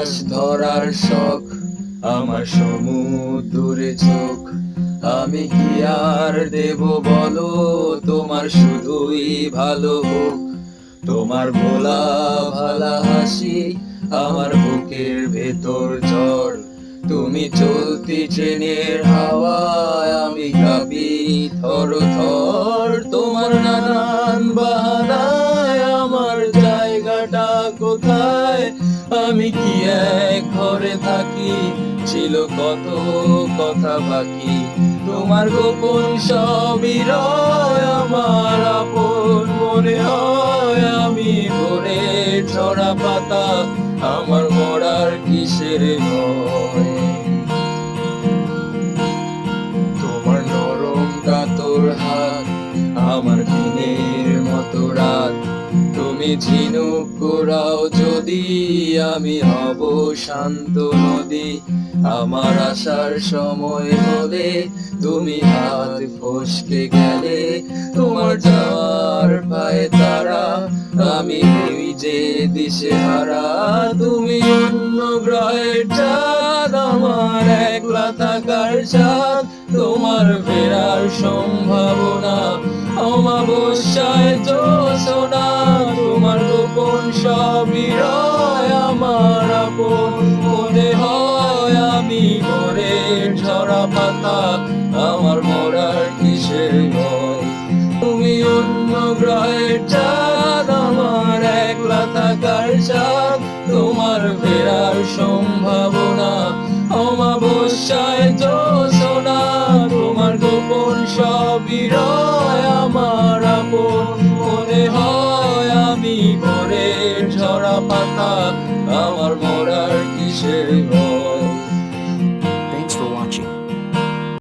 মাছ ধরার শখ, আমার সমুদ্রে চোখ। আমি কি আর দেব বলো, তোমার শুধুই ভালো হোক। তোমার ভোলা ভালা হাসি আমার বুকের ভেতর ঝড়। তুমি চলতি ট্রেনের হাওয়ায়, আমি কাঁপি থর থর। তোমার নানান বাহানায় আমার জায়গাটা কোথায়? আমি কি এক ঘরে থাকি, ছিল কত কথা বাকি। তোমার গোপন সবই রয়, আমার আপন মনে হয়। আমি ভোরের ঝরা পাতা, আমার মরার কিসের ভয়? তোমার নরম কাতর হাত, আমার দিনের মতো রাত। তুমি ঝিনুক কুড়াও যদি, আমি হব শান্ত নদী। আমার আসার সময় হলে তুমি হাত ফসকে গেলে। তোমার যাওয়ার পায়ে তারা, আমি যে দিশেহারা। তুমি অন্য গ্রহের চাঁদ, আমার একলা থাকার চাঁদ। তোমার ফেরার সম্ভাবনা অমাবস্যায় জোছনা। তোমার গোপন সবই রয়, আমার আপন মনে হয়। আমি ভোরের ঝরা পাতা, আমার মরার কিসের ভয়? তুমি অন্য গ্রহের চাঁদ, আমার একলা থাকার চাঁদ। তোমার ফেরার সম্ভাবনা অমাবস্যায় জোছনা। তোমার গোপন সবই রয়, আমার আপন মনে হয়। আমি ভোরের ঝরা পাতা, আমার মরার কিসের ভয়?